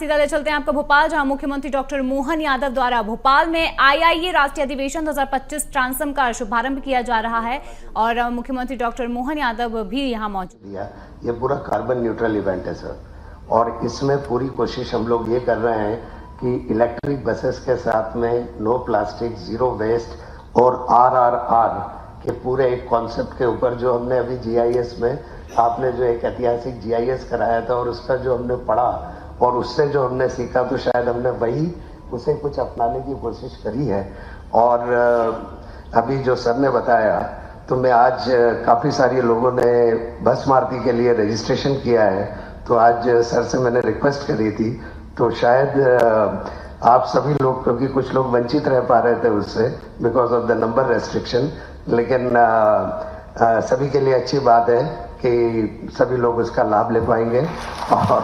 सीधा ले चलते हैं आपको भोपाल, जहां मुख्यमंत्री डॉक्टर मोहन यादव द्वारा भोपाल में आईआईए राष्ट्रीय अधिवेशन 2025 ट्रांसम का शुभारंभ किया जा रहा है और मुख्यमंत्री डॉक्टर मोहन यादव भी यहां मौजूद। ये पूरा कार्बन न्यूट्रल इवेंट है सर, और इसमें पूरी कोशिश हम लोग ये कर रहे हैं कि इलेक्ट्रिक बसेस के साथ में नो प्लास्टिक, जीरो वेस्ट और RRR के पूरे एक कॉन्सेप्ट के ऊपर जो हमने अभी GIS में आपने जो एक ऐतिहासिक GIS कराया था और उसका जो हमने पढ़ा और उससे जो हमने सीखा, तो शायद हमने वही उसे कुछ अपनाने की कोशिश करी है। और अभी जो सर ने बताया, तो मैं आज काफ़ी सारे लोगों ने बस मारुति के लिए रजिस्ट्रेशन किया है, तो आज सर से मैंने रिक्वेस्ट करी थी, तो शायद आप सभी लोग, क्योंकि कुछ लोग वंचित रह पा रहे थे उससे because of the number restriction, लेकिन सभी के लिए अच्छी बात है कि सभी लोग उसका लाभ ले पाएंगे। और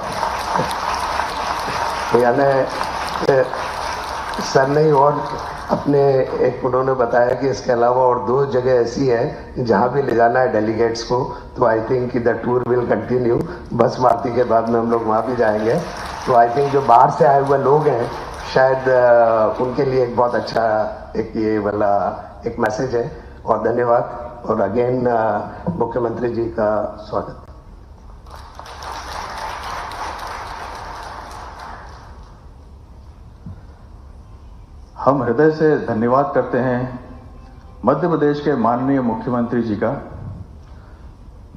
यानी सर ने और अपने एक उन्होंने बताया कि इसके अलावा और 2 जगह ऐसी है जहां भी ले जाना है डेलीगेट्स को, तो आई थिंक कि द टूर विल कंटिन्यू। बस मारुति के बाद में हम लोग वहां भी जाएंगे, तो आई थिंक जो बाहर से आए हुए लोग हैं शायद उनके लिए एक बहुत अच्छा एक ये वाला एक मैसेज है। और धन्यवाद, और अगेन मुख्यमंत्री जी का स्वागत। हम हृदय से धन्यवाद करते हैं मध्य प्रदेश के माननीय मुख्यमंत्री जी का,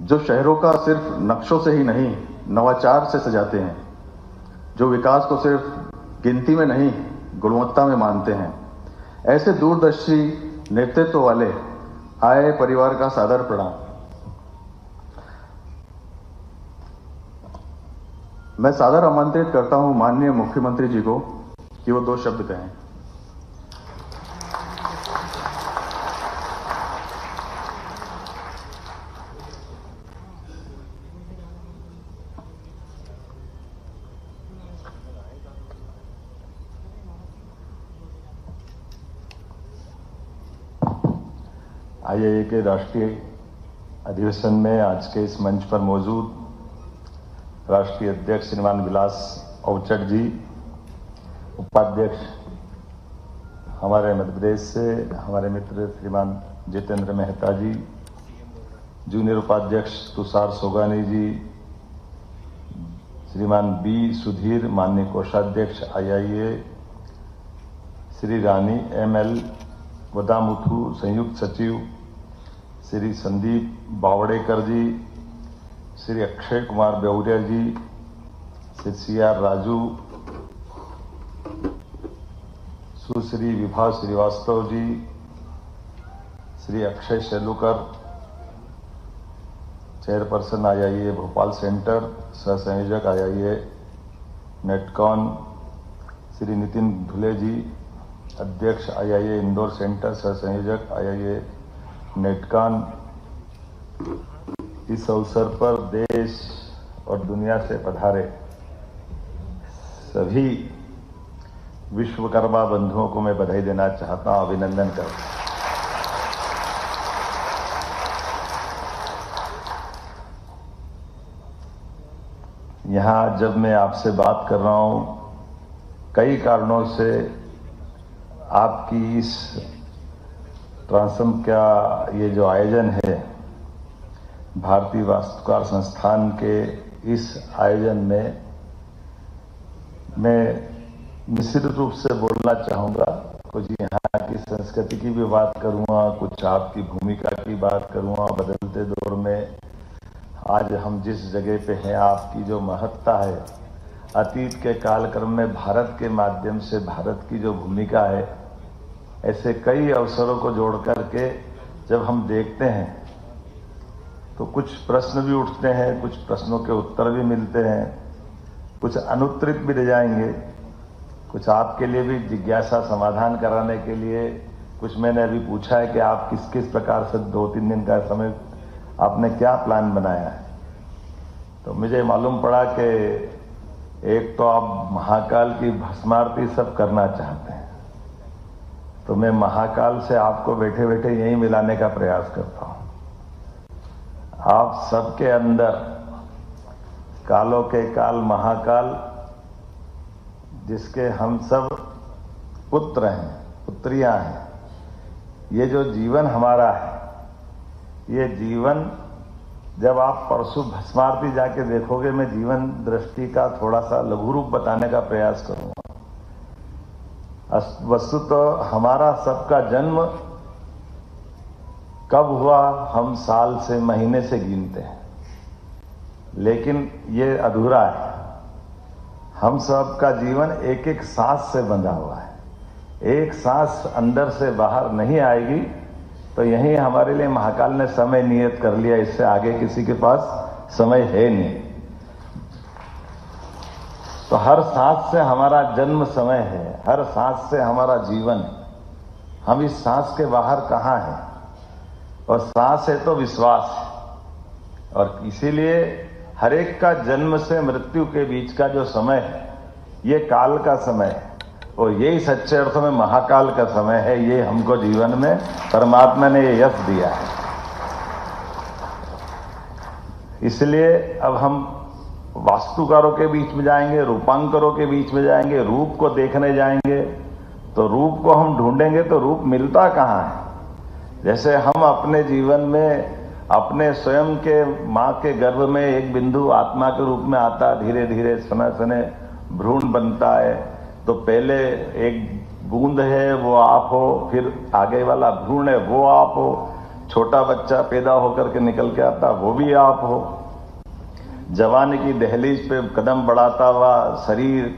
जो शहरों का सिर्फ नक्शों से ही नहीं नवाचार से सजाते हैं, जो विकास को सिर्फ गिनती में नहीं गुणवत्ता में मानते हैं। ऐसे दूरदर्शी नेतृत्व वाले आए परिवार का सादर प्रणाम। मैं सादर आमंत्रित करता हूं माननीय मुख्यमंत्री जी को कि वो 2 शब्द कहें। आईआईए के राष्ट्रीय अधिवेशन में आज के इस मंच पर मौजूद राष्ट्रीय अध्यक्ष श्रीमान विलास अवचट जी, उपाध्यक्ष हमारे मध्य प्रदेश से हमारे मित्र श्रीमान जितेंद्र मेहता जी, जूनियर उपाध्यक्ष तुषार सोगानी जी, श्रीमान बी सुधीर, माननीय कोषाध्यक्ष आईआईए, श्री रानी ML वदामुथु, संयुक्त सचिव Shri Sandeep Bawdekar ji, Shri Akshay Kumar Beuria ji, Shri CR Raju, Sushri Vibha Srivastava ji, Shri Akshay Shelukar, chairperson IIA Bhopal centre, सह संयोजक आईआईए नेटकॉन, श्री नितिन धुले जी, अध्यक्ष आईआईए इंदौर सेंटर, सह संयोजक आईआईए नेटकॉन। इस अवसर पर देश और दुनिया से पधारे सभी विश्वकर्मा बंधुओं को मैं बधाई देना चाहता हूं, अभिनंदन करता हूं। यहाँ जब मैं आपसे बात कर रहा हूं, कई कारणों से आपकी इस ट्रांसम का ये जो आयोजन है, भारतीय वास्तुकार संस्थान के इस आयोजन में मैं निश्चित रूप से बोलना चाहूँगा। कुछ यहाँ की संस्कृति की भी बात करूँगा, कुछ आपकी भूमिका की बात करूँगा। बदलते दौर में आज हम जिस जगह पे हैं, आपकी जो महत्ता है, अतीत के कालक्रम में भारत के माध्यम से भारत की जो भूमिका है, ऐसे कई अवसरों को जोड़ करके जब हम देखते हैं तो कुछ प्रश्न भी उठते हैं, कुछ प्रश्नों के उत्तर भी मिलते हैं, कुछ अनुत्तरित भी रह जाएंगे, कुछ आपके लिए भी जिज्ञासा समाधान कराने के लिए कुछ मैंने अभी पूछा है कि आप किस किस प्रकार से 2-3 दिन का समय आपने क्या प्लान बनाया है। तो मुझे मालूम पड़ा कि एक तो आप महाकाल की भस्मारती सब करना चाहते हैं, तो मैं महाकाल से आपको बैठे बैठे यहीं मिलाने का प्रयास करता हूं। आप सबके अंदर कालों के काल महाकाल जिसके हम सब पुत्र हैं, पुत्रियां हैं। ये जो जीवन हमारा है, ये जीवन जब आप परसों भस्मारती जाके देखोगे, मैं जीवन दृष्टि का थोड़ा सा लघु रूप बताने का प्रयास करूंगा। वस्तुतः हमारा सबका जन्म कब हुआ हम साल से महीने से गिनते हैं, लेकिन ये अधूरा है। हम सब का जीवन एक एक सांस से बंधा हुआ है। एक सांस अंदर से बाहर नहीं आएगी तो यही हमारे लिए महाकाल ने समय नियत कर लिया, इससे आगे किसी के पास समय है नहीं। तो हर सांस से हमारा जन्म समय है, हर सांस से हमारा जीवन है। हम इस सांस के बाहर कहाँ हैं? और सांस है तो विश्वास है, और इसीलिए हर एक का जन्म से मृत्यु के बीच का जो समय है, ये काल का समय है, और यही सच्चे अर्थों में महाकाल का समय है। ये हमको जीवन में परमात्मा ने ये यश दिया है। इसलिए अब हम वास्तुकारों के बीच में जाएंगे, रूपांकरों के बीच में जाएंगे, रूप को देखने जाएंगे। तो रूप को हम ढूंढेंगे तो रूप मिलता कहाँ है? जैसे हम अपने जीवन में अपने स्वयं के माँ के गर्भ में एक बिंदु आत्मा के रूप में आता, धीरे धीरे समय समय भ्रूण बनता है। तो पहले एक बूंद है वो आप हो, फिर आगे वाला भ्रूण है वो आप हो, छोटा बच्चा पैदा होकर के निकल के आता वो भी आप हो। जवानी की दहलीज पे कदम बढ़ाता हुआ शरीर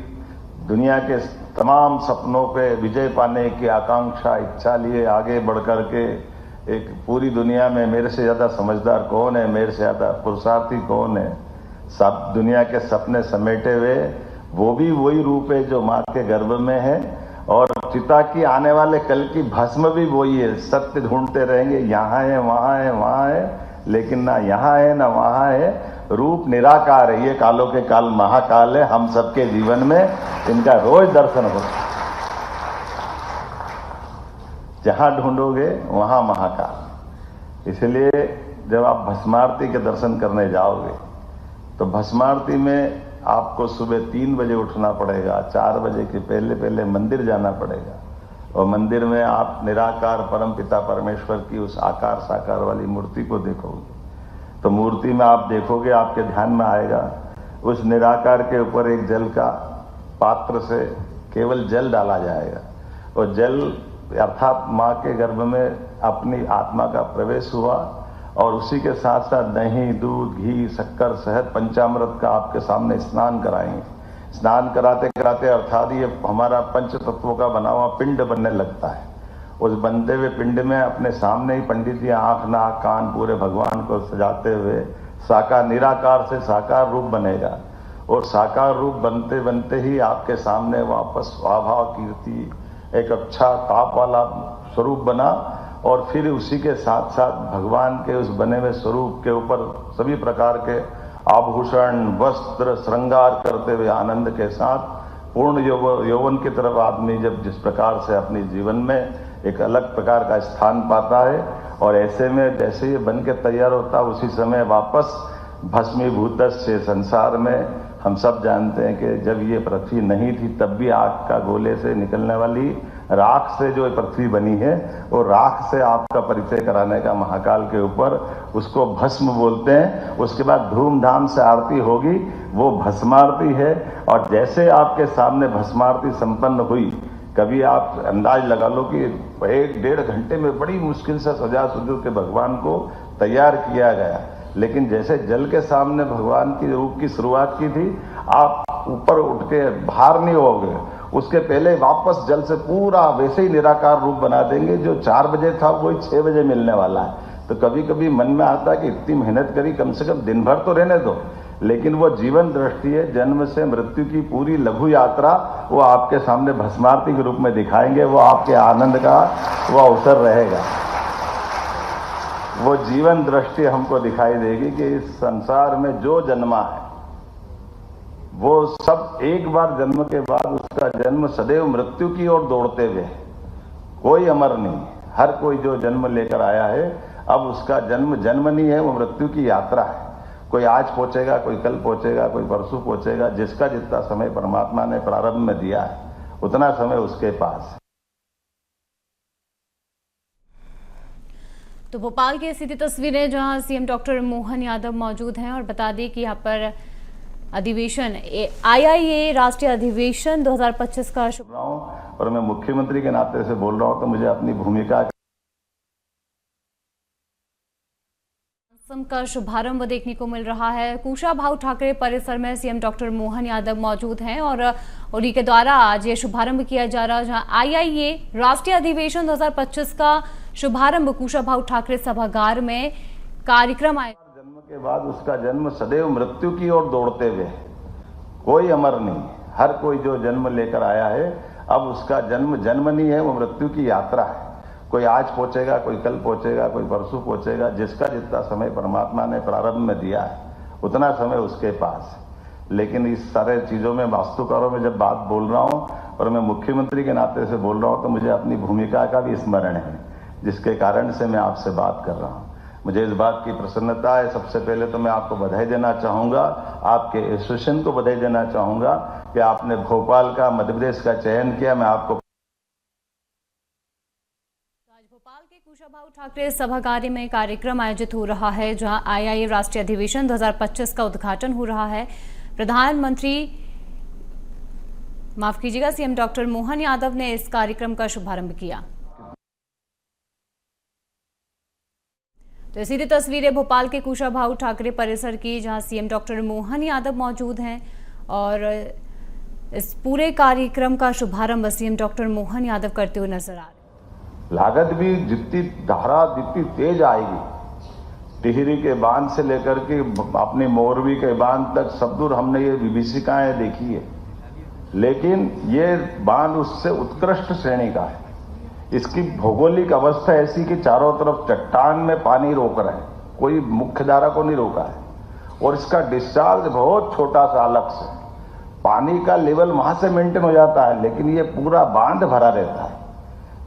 दुनिया के तमाम सपनों पे विजय पाने की आकांक्षा इच्छा लिए आगे बढ़ कर के एक पूरी दुनिया में मेरे से ज्यादा समझदार कौन है, मेरे से ज्यादा पुरुषार्थी कौन है, सब दुनिया के सपने समेटे हुए वो भी वही रूप है जो माँ के गर्भ में है। और चिता की आने वाले कल की भस्म भी वही है। सत्य ढूंढते रहेंगे, यहाँ है वहाँ है वहाँ है, लेकिन ना यहाँ है ना वहाँ है। रूप निराकार है, ये कालों के काल महाकाल है। हम सबके जीवन में इनका रोज दर्शन होता है। जहां ढूंढोगे वहां महाकाल। इसलिए जब आप भस्मारती के दर्शन करने जाओगे तो भस्मारती में आपको सुबह 3 बजे उठना पड़ेगा, 4 बजे के पहले पहले मंदिर जाना पड़ेगा, और मंदिर में आप निराकार परमपिता परमेश्वर की उस आकार साकार वाली मूर्ति को देखोगे। तो मूर्ति में आप देखोगे, आपके ध्यान में आएगा उस निराकार के ऊपर एक जल का पात्र से केवल जल डाला जाएगा, और जल अर्थात माँ के गर्भ में अपनी आत्मा का प्रवेश हुआ, और उसी के साथ साथ दही, दूध, घी, शक्कर, शहद, पंचामृत का आपके सामने स्नान कराएंगे। स्नान कराते कराते अर्थात ये हमारा पंच तत्वों का बना हुआ पिंड बनने लगता है। उस बनते हुए पिंड में अपने सामने ही पंडित जी आंख, नाक, कान पूरे भगवान को सजाते हुए साकार निराकार से साकार रूप बनेगा, और साकार रूप बनते बनते ही आपके सामने वापस स्वाभाव कीर्ति एक अच्छा ताप वाला स्वरूप बना, और फिर उसी के साथ साथ भगवान के उस बने हुए स्वरूप के ऊपर सभी प्रकार के आभूषण, वस्त्र, श्रृंगार करते हुए आनंद के साथ पूर्ण यौवन की तरफ आदमी जब जिस प्रकार से अपने जीवन में एक अलग प्रकार का स्थान पाता है, और ऐसे में जैसे ये बन के तैयार होता उसी समय वापस भस्मीभूत से संसार में हम सब जानते हैं कि जब ये पृथ्वी नहीं थी तब भी आग का गोले से निकलने वाली राख से जो पृथ्वी बनी है, वो राख से आपका परिचय कराने का महाकाल के ऊपर उसको भस्म बोलते हैं। उसके बाद धूमधाम से आरती होगी, वो भस्मारती है। और जैसे आपके सामने भस्मारती संपन्न हुई, कभी आप अंदाज लगा लो कि 1-1.5 घंटे में बड़ी मुश्किल से सजा सुजू के भगवान को तैयार किया गया, लेकिन जैसे जल के सामने भगवान की रूप की शुरुआत की थी, आप ऊपर उठ के बाहर नहीं होगे, उसके पहले वापस जल से पूरा वैसे ही निराकार रूप बना देंगे। जो 4 बजे था वही 6 बजे मिलने वाला है। तो कभी कभी मन में आता है कि इतनी मेहनत करी, कम से कम दिन भर तो रहने दो, लेकिन वो जीवन दृष्टि है, जन्म से मृत्यु की पूरी लघु यात्रा वो आपके सामने भस्मारती के रूप में दिखाएंगे। वो आपके आनंद का वो अवसर रहेगा। वो जीवन दृष्टि हमको दिखाई देगी कि इस संसार में जो जन्मा है वो सब एक बार जन्म के बाद उसका जन्म सदैव मृत्यु की ओर दौड़ते हुए, कोई अमर नहीं। हर कोई जो जन्म लेकर आया है अब उसका जन्म नहीं है, वो मृत्यु की यात्रा है। कोई आज पहुंचेगा, कोई कल पहुंचेगा, कोई परसों पहुंचेगा। जिसका जितना समय परमात्मा ने प्रारंभ में दिया है उतना समय उसके पास है। तो भोपाल की सीधी तस्वीरें जहां सीएम डॉक्टर मोहन यादव मौजूद हैं और बता दें कि यहाँ पर अधिवेशन आईआईए राष्ट्रीय अधिवेशन 2025 का और मैं मुख्यमंत्री के नाते से बोल रहा हूं तो मुझे अपनी भूमिका का शुभारंभ देखने को मिल रहा है। कुशाभाऊ ठाकरे परिसर में सीएम डॉक्टर मोहन यादव मौजूद हैं और उन्हीं के द्वारा आज ये शुभारंभ किया जा रहा है, जहां आईआईए राष्ट्रीय अधिवेशन 2025 का शुभारंभ कुशाभाऊ ठाकरे सभागार में कार्यक्रम आया। जन्म के बाद उसका जन्म सदैव मृत्यु की ओर दौड़ते हुए, कोई अमर नहीं। हर कोई जो जन्म लेकर आया है अब उसका जन्म नहीं है, वो मृत्यु की यात्रा है। कोई आज पहुंचेगा, कोई कल पहुंचेगा, कोई परसों पहुंचेगा। जिसका जितना समय परमात्मा ने प्रारंभ में दिया है उतना समय उसके पास है। लेकिन इस सारे चीजों में वास्तुकारों में जब बात बोल रहा हूं और मैं मुख्यमंत्री के नाते से बोल रहा हूं तो मुझे अपनी भूमिका का भी स्मरण है, जिसके कारण से मैं आपसे बात कर रहा हूं। मुझे इस बात की प्रसन्नता है। सबसे पहले तो मैं आपको बधाई देना चाहूंगा, आपके एसोसिएशन को बधाई देना चाहूंगा कि आपने भोपाल का, मध्य प्रदेश का चयन किया। मैं आपको भोपाल के कुशाभाऊ ठाकरे सभागार में कार्यक्रम आयोजित हो रहा है, जहां आईआईए राष्ट्रीय अधिवेशन 2025 का उद्घाटन हो रहा है। प्रधानमंत्री माफ कीजिएगा, सीएम डॉक्टर मोहन यादव ने इस कार्यक्रम का शुभारंभ किया। तो सीधी तस्वीरें भोपाल के कुशाभाऊ ठाकरे परिसर की, जहां सीएम डॉक्टर मोहन यादव मौजूद हैं और इस पूरे कार्यक्रम का शुभारंभ सीएम डॉक्टर मोहन यादव करते हुए नजर आ रहे हैं। लागत भी जितनी धारा जितनी तेज आएगी, टिहरी के बांध से लेकर के अपने मोरवी के बांध तक सब दूर हमने ये विभीषिकाएं देखी है, लेकिन ये बांध उससे उत्कृष्ट श्रेणी का है। इसकी भौगोलिक अवस्था ऐसी कि चारों तरफ चट्टान में पानी रोक रहे हैं, कोई मुख्य धारा को नहीं रोका है। और इसका डिस्चार्ज बहुत छोटा सा अलग से, पानी का लेवल वहां से मेंटेन हो जाता है, लेकिन ये पूरा बांध भरा रहता है।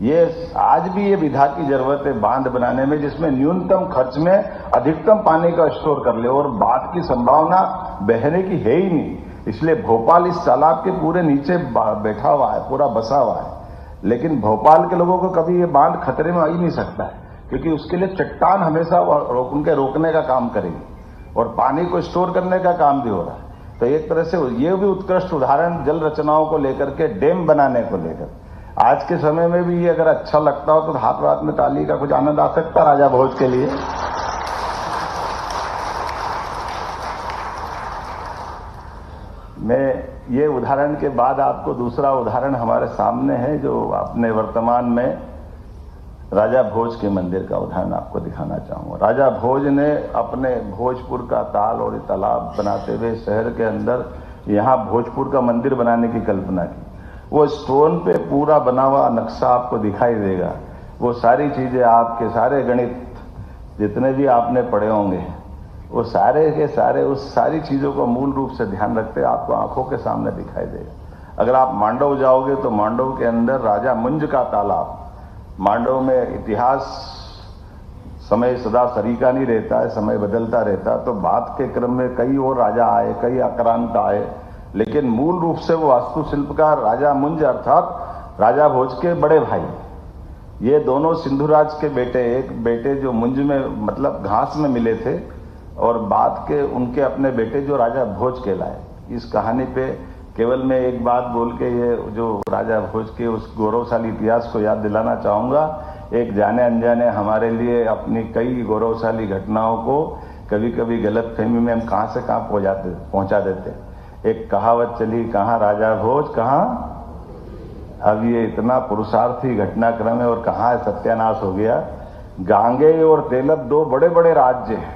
ये आज भी ये विधा की जरूरत है बांध बनाने में, जिसमें न्यूनतम खर्च में अधिकतम पानी का स्टोर कर ले, और बाढ़ की संभावना बहने की है ही नहीं। इसलिए भोपाल इस तालाब के पूरे नीचे बैठा हुआ है, पूरा बसा हुआ है। लेकिन भोपाल के लोगों को कभी ये बांध खतरे में आ ही नहीं सकता है, क्योंकि उसके लिए चट्टान हमेशा उनके रोकने का काम करेगी और पानी को स्टोर करने का काम भी हो रहा है। तो एक तरह से ये भी उत्कृष्ट उदाहरण जल रचनाओं को लेकर के, डैम बनाने को लेकर। आज के समय में भी ये अगर अच्छा लगता हो तो हाथ रात में ताली का कुछ आनंद आ सकता राजा भोज के लिए। मैं ये उदाहरण के बाद आपको दूसरा उदाहरण हमारे सामने है, जो अपने वर्तमान में राजा भोज के मंदिर का उदाहरण आपको दिखाना चाहूंगा। राजा भोज ने अपने भोजपुर का ताल और तालाब बनाते हुए शहर के अंदर यहाँ भोजपुर का मंदिर बनाने की कल्पना की। वो स्टोन पे पूरा बना हुआ नक्शा आपको दिखाई देगा। वो सारी चीजें, आपके सारे गणित जितने भी आपने पढ़े होंगे, वो सारे के सारे उस सारी चीजों को मूल रूप से ध्यान रखते आपको आंखों के सामने दिखाई देगा। अगर आप मांडव जाओगे तो मांडव के अंदर राजा मुंज का तालाब, मांडव में इतिहास समय सदा सरीका नहीं रहता है, समय बदलता रहता। तो बात के क्रम में कई और राजा आए, कई आक्रांत आए, लेकिन मूल रूप से वो वास्तुशिल्पकार राजा मुंज अर्थात राजा भोज के बड़े भाई, ये दोनों सिंधुराज के बेटे, एक बेटे जो मुंज में मतलब घास में मिले थे, और बाद के उनके अपने बेटे जो राजा भोज कहलाए। इस कहानी पे केवल मैं एक बात बोल के ये जो राजा भोज के उस गौरवशाली इतिहास को याद दिलाना चाहूंगा। एक जाने अनजाने हमारे लिए अपनी कई गौरवशाली घटनाओं को कभी कभी गलतफहमी में हम कहां से कहां पहुंचा देते। एक कहावत चली, कहां राजा भोज कहां, अब ये इतना पुरुषार्थी घटनाक्रम है और कहां सत्यानाश हो गया। गांगेय और तेलप दो बड़े बड़े राज्य हैं,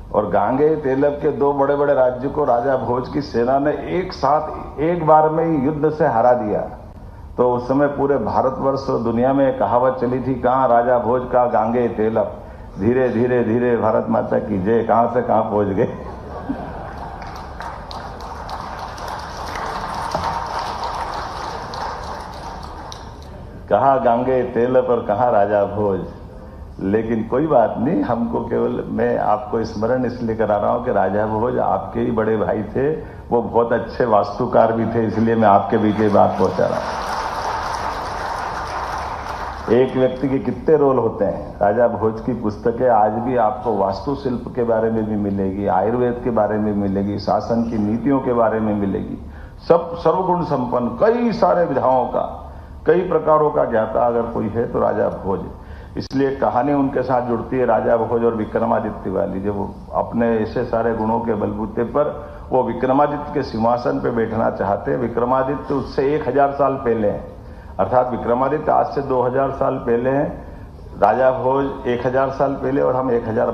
और गांगेय तेलप के दो बड़े बड़े राज्य को राजा भोज की सेना ने एक साथ एक बार में ही युद्ध से हरा दिया। तो उस समय पूरे भारतवर्ष और दुनिया में कहावत चली थी, कहां राजा भोज का गांगेय तेलप, धीरे धीरे धीरे भारत माता की जय, कहां से कहां पहुंच गए। कहां गांगेय तेलप और कहां राजा भोज। लेकिन कोई बात नहीं, हमको केवल मैं आपको स्मरण इसलिए करा रहा हूं कि राजा भोज आपके ही बड़े भाई थे, वो बहुत अच्छे वास्तुकार भी थे, इसलिए मैं आपके बीच ये बात पहुंचा रहा हूं। एक व्यक्ति के कितने रोल होते हैं। राजा भोज की पुस्तकें आज भी आपको वास्तुशिल्प के बारे में भी मिलेगी, आयुर्वेद के बारे में मिलेगी, शासन की नीतियों के बारे में मिलेगी, सब सर्वगुण संपन्न, कई सारे विधाओं का, कई प्रकारों का ज्ञाता अगर कोई है तो राजा भोज। इसलिए कहानी उनके साथ जुड़ती है राजा भोज और विक्रमादित्य वाली। जब वो अपने ऐसे सारे गुणों के बलबूते पर वो विक्रमादित्य के सिंहासन पे बैठना चाहते हैं। विक्रमादित्य उससे 1000 साल पहले हैं, अर्थात विक्रमादित्य आज से 2000 साल पहले हैं, राजा भोज 1000 साल पहले, और हम 1000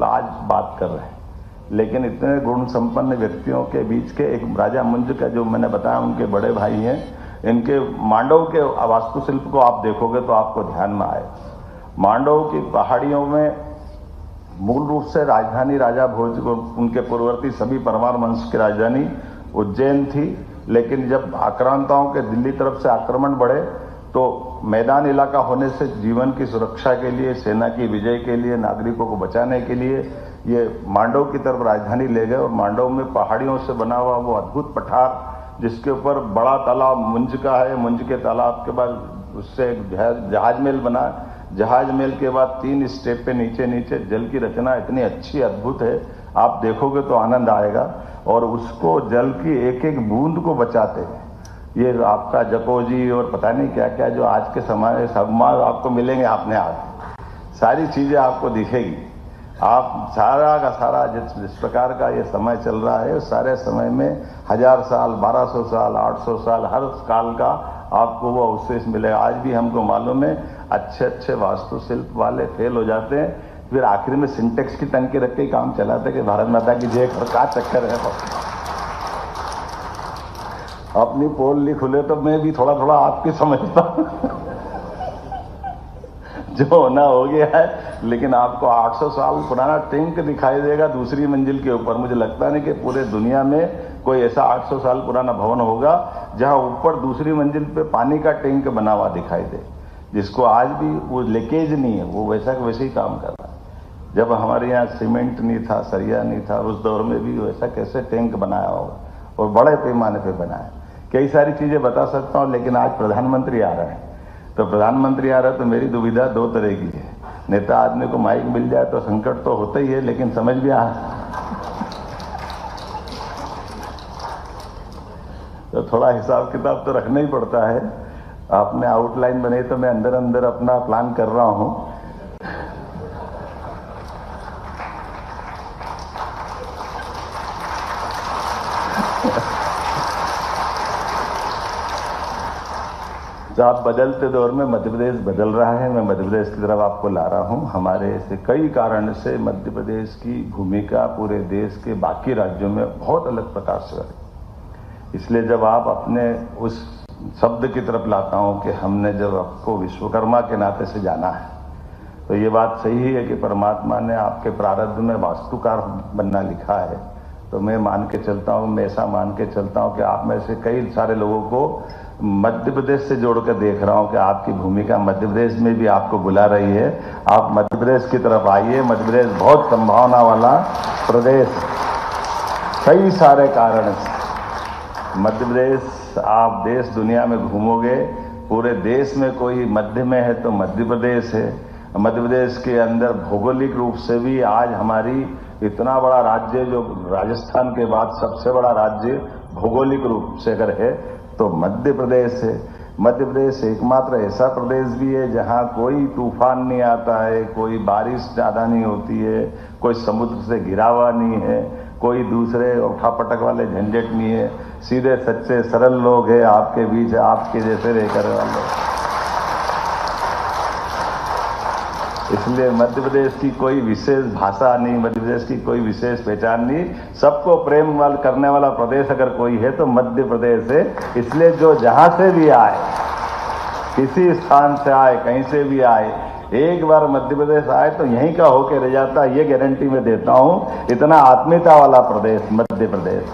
आज बात कर रहे हैं। लेकिन इतने गुण संपन्न व्यक्तियों के बीच के एक राजा मुंज का, जो मैंने बताया उनके बड़े भाई हैं, इनके मांडव के वास्तुशिल्प को आप देखोगे तो आपको ध्यान में आए। मांडव की पहाड़ियों में मूल रूप से राजधानी राजा भोज को, उनके पूर्ववर्ती सभी परमार वंश की राजधानी उज्जैन थी। लेकिन जब आक्रांताओं के दिल्ली तरफ से आक्रमण बढ़े तो मैदान इलाका होने से जीवन की सुरक्षा के लिए, सेना की विजय के लिए, नागरिकों को बचाने के लिए ये मांडव की तरफ राजधानी ले गए। और मांडव में पहाड़ियों से बना हुआ वो अद्भुत पठार, जिसके ऊपर बड़ा तालाब मुंज का है, मुंज के तालाब के बाद उससे एक जहाज महल बना, जहाज महल के बाद 3 स्टेप पे नीचे नीचे जल की रचना इतनी अच्छी अद्भुत है, आप देखोगे तो आनंद आएगा। और उसको जल की एक एक बूंद को बचाते हैं ये आपका जकोजी और पता नहीं क्या क्या, जो आज के समय सम्मान आपको मिलेंगे, आपने सारी चीजें आपको दिखेगी। आप सारा का सारा जिस प्रकार का ये समय चल रहा है, उस सारे समय में 1000 साल, 1200 साल, 800 साल, हर काल का आपको वो अवशेष मिलेगा। आज भी हमको मालूम है अच्छे अच्छे वास्तुशिल्प वाले फेल हो जाते हैं, फिर आखिर में सिंटेक्स की टंकी रख के काम चलाते कि भारत माता की जय, का चक्कर है। अपनी पोल ली खुले तो मैं भी थोड़ा थोड़ा आपकी समझता हूं जो होना हो गया है। लेकिन आपको 800 साल पुराना टैंक दिखाई देगा दूसरी मंजिल के ऊपर। मुझे लगता नहीं कि पूरे दुनिया में कोई ऐसा 800 साल पुराना भवन होगा जहां ऊपर दूसरी मंजिल पे पानी का टैंक बना हुआ दिखाई दे, जिसको आज भी वो लीकेज नहीं है, वो वैसा का वैसे ही काम कर रहा है। जब हमारे यहाँ सीमेंट नहीं था, सरिया नहीं था, उस दौर में भी वैसा कैसे टैंक बनाया होगा, और बड़े पैमाने पे बनाया। कई सारी चीजें बता सकता हूँ, लेकिन आज प्रधानमंत्री आ रहे हैं, तो प्रधानमंत्री आ रहा है तो मेरी दुविधा 2 तरह की है। नेता आदमी को माइक मिल जाए तो संकट तो होता ही है, लेकिन समझ भी आ तो थोड़ा हिसाब किताब तो रखना ही पड़ता है। आपने आउटलाइन बनाई तो मैं अंदर अंदर अपना प्लान कर रहा हूं। तो आप बदलते दौर में मध्य प्रदेश बदल रहा है, मैं मध्य प्रदेश की तरफ आपको ला रहा हूं। हमारे ऐसे कई कारण से मध्य प्रदेश की भूमिका पूरे देश के बाकी राज्यों में बहुत अलग प्रकार से है। इसलिए जब आप अपने उस शब्द की तरफ लाता हूं कि हमने जब आपको विश्वकर्मा के नाते से जाना है, तो ये बात सही है कि परमात्मा ने आपके प्रारब्ध में वास्तुकार बनना लिखा है। तो मैं मान के चलता हूं, मैं ऐसा मान के चलता हूं कि आप में से कई सारे लोगों को मध्य प्रदेश से जोड़कर देख रहा हूं कि आपकी भूमिका मध्य प्रदेश में भी आपको बुला रही है। आप मध्य प्रदेश की तरफ आइए। मध्य प्रदेश बहुत संभावना वाला प्रदेश, कई सारे कारण से मध्य प्रदेश, आप देश दुनिया में घूमोगे, पूरे देश में कोई मध्य में है तो मध्य प्रदेश है। मध्य प्रदेश के अंदर भौगोलिक रूप से भी आज हमारी इतना बड़ा राज्य, जो राजस्थान के बाद सबसे बड़ा राज्य भौगोलिक रूप से अगर है तो मध्य प्रदेश है। मध्य प्रदेश एकमात्र ऐसा प्रदेश भी है जहां कोई तूफान नहीं आता है, कोई बारिश ज्यादा नहीं होती है, कोई समुद्र से घिरा हुआ नहीं है, कोई दूसरे उठापटक वाले झंझट नहीं है। सीधे सच्चे सरल लोग हैं आपके बीच, आपके जैसे रहकर वाले। इसलिए मध्य प्रदेश की कोई विशेष भाषा नहीं, मध्य प्रदेश की कोई विशेष पहचान नहीं। सबको प्रेम करने वाला प्रदेश अगर कोई है तो मध्य प्रदेश है। इसलिए जो जहां से भी आए, किसी स्थान से आए, कहीं से भी आए, एक बार मध्य प्रदेश आए तो यहीं का होके रह जाता, ये गारंटी मैं देता हूं। इतना आत्मीयता वाला प्रदेश मध्य प्रदेश।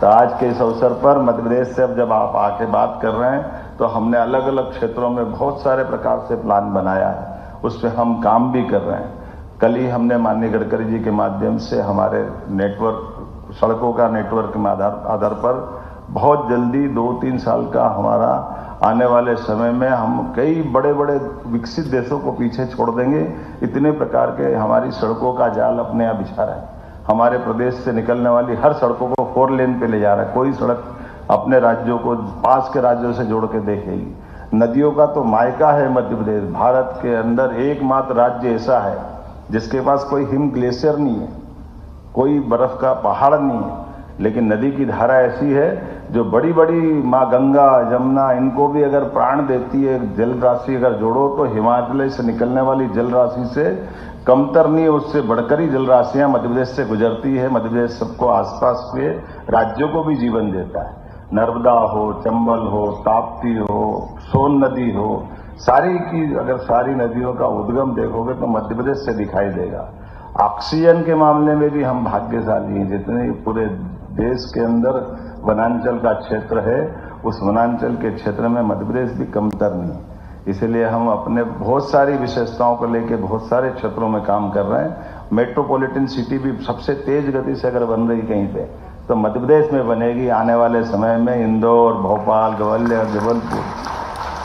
तो आज के इस अवसर पर मध्य प्रदेश से अब जब आप आके बात कर रहे हैं, तो हमने अलग अलग क्षेत्रों में बहुत सारे प्रकार से प्लान बनाया है, उस पर हम काम भी कर रहे हैं। कल ही हमने माननीय गडकरी जी के माध्यम से हमारे नेटवर्क, सड़कों का नेटवर्क के आधार पर बहुत जल्दी 2-3 साल का हमारा आने वाले समय में हम कई बड़े बड़े विकसित देशों को पीछे छोड़ देंगे। इतने प्रकार के हमारी सड़कों का जाल अपने यहाँ बिछा रहा है। हमारे प्रदेश से निकलने वाली हर सड़कों को 4 लेन पे ले जा रहा है। कोई सड़क अपने राज्यों को पास के राज्यों से जोड़ के देखेगी। नदियों का तो मायका है मध्य प्रदेश। भारत के अंदर एकमात्र राज्य ऐसा है जिसके पास कोई हिम ग्लेशियर नहीं है, कोई बर्फ का पहाड़ नहीं है, लेकिन नदी की धारा ऐसी है जो बड़ी बड़ी माँ गंगा, यमुना, इनको भी अगर प्राण देती है। जल राशि अगर जोड़ो तो हिमाचल से निकलने वाली जल राशि से कमतर नहीं है, उससे बढ़कर ही जल राशियां मध्य प्रदेश से गुजरती है। मध्य प्रदेश सबको आसपास के राज्यों को भी जीवन देता है। नर्मदा हो, चंबल हो, ताप्ती हो, सोन नदी हो, सारी की अगर सारी नदियों का उद्गम देखोगे तो मध्य प्रदेश से दिखाई देगा। ऑक्सीजन के मामले में भी हम भाग्यशाली हैं। जितने पूरे देश के अंदर वनांचल का क्षेत्र है, उस वनांचल के क्षेत्र में मध्य प्रदेश भी कमतर नहीं है। इसलिए हम अपने बहुत सारी विशेषताओं को लेकर बहुत सारे क्षेत्रों में काम कर रहे हैं। मेट्रोपॉलिटन सिटी भी सबसे तेज गति से अगर बन रही कहीं पे तो मध्य प्रदेश में बनेगी। आने वाले समय में इंदौर, भोपाल, ग्वालियर, जबलपुर,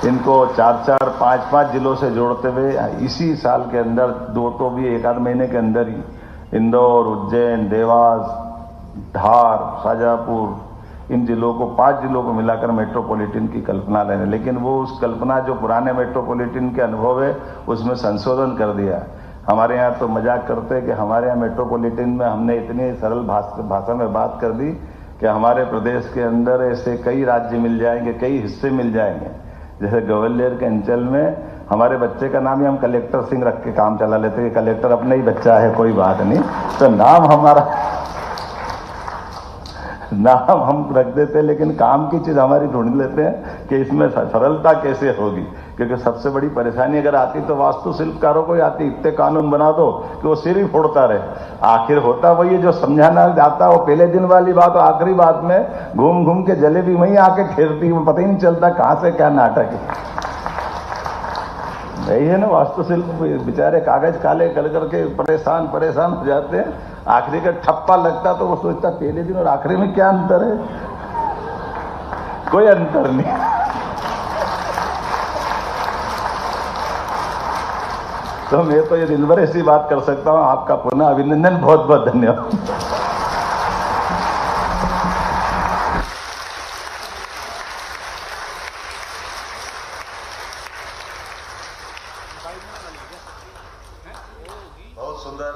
इनको 4-4, 5-5 जिलों से जोड़ते हुए इसी साल के अंदर, 2 तो भी 1-8 महीने के अंदर ही इंदौर, उज्जैन, देवास, धार, शाजापुर, इन जिलों को 5 जिलों को मिलाकर मेट्रोपॉलिटन की कल्पना लेने। लेकिन वो उस कल्पना जो पुराने मेट्रोपॉलिटन के अनुभव है उसमें संशोधन कर दिया। हमारे यहाँ तो मजाक करते हैं कि हमारे यहाँ मेट्रोपॉलिटन में हमने इतनी सरल भाषा में बात कर दी कि हमारे प्रदेश के अंदर ऐसे कई राज्य मिल जाएंगे, कई हिस्से मिल जाएंगे। जैसे ग्वालियर के अंचल में हमारे बच्चे का नाम ही हम कलेक्टर सिंह रख के काम चला लेते हैं। कलेक्टर अपना ही बच्चा है, कोई बात नहीं, तो नाम हम रख देते हैं, लेकिन काम की चीज हमारी ढूंढ लेते हैं कि इसमें सरलता कैसे होगी। क्योंकि सबसे बड़ी परेशानी अगर आती तो वास्तुशिल्पकारों को ही आती। इतने कानून बना दो कि वो सिर ही फोड़ता रहे। आखिर होता वही है जो समझाना जाता वो पहले दिन वाली बात, आखिरी बात में घूम घूम के जलेबी वहीं आके ठेरती, वो पता ही नहीं चलता कहां से क्या नाटक है। यही है ना वास्तुशिल्प। बेचारे कागज काले कर करके परेशान हो जाते हैं। आखिरी का ठप्पा लगता तो वो सोचता पहले दिन और आखिरी में क्या अंतर है। कोई अंतर नहीं। तो मैं तो ये दिन भर ऐसी बात कर सकता हूं। आपका पुनः अभिनंदन, बहुत बहुत धन्यवाद। बहुत सुंदर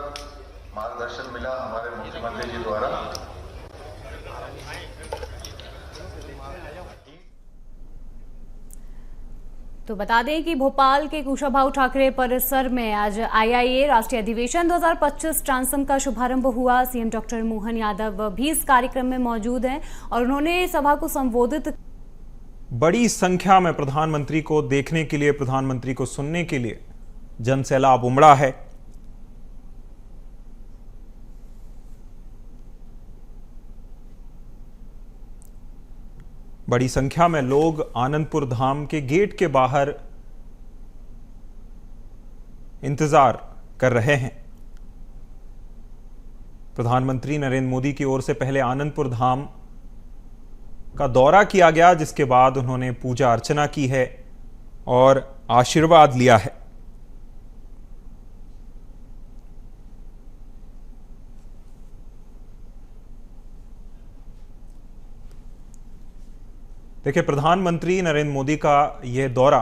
मार्गदर्शन मिला हमारे मुख्यमंत्री जी द्वारा। तो बता दें कि भोपाल के कुशाभाऊ ठाकरे परिसर में आज आईआईए राष्ट्रीय अधिवेशन 2025 ट्रांसम का शुभारंभ हुआ। सीएम डॉक्टर मोहन यादव भी इस कार्यक्रम में मौजूद हैं और उन्होंने सभा को संबोधित। बड़ी संख्या में प्रधानमंत्री को देखने के लिए, प्रधानमंत्री को सुनने के लिए जनसैलाब उमड़ा है। बड़ी संख्या में लोग आनंदपुर धाम के गेट के बाहर इंतजार कर रहे हैं। प्रधानमंत्री नरेंद्र मोदी की ओर से पहले आनंदपुर धाम का दौरा किया गया, जिसके बाद उन्होंने पूजा अर्चना की है और आशीर्वाद लिया है। देखिए, प्रधानमंत्री नरेंद्र मोदी का यह दौरा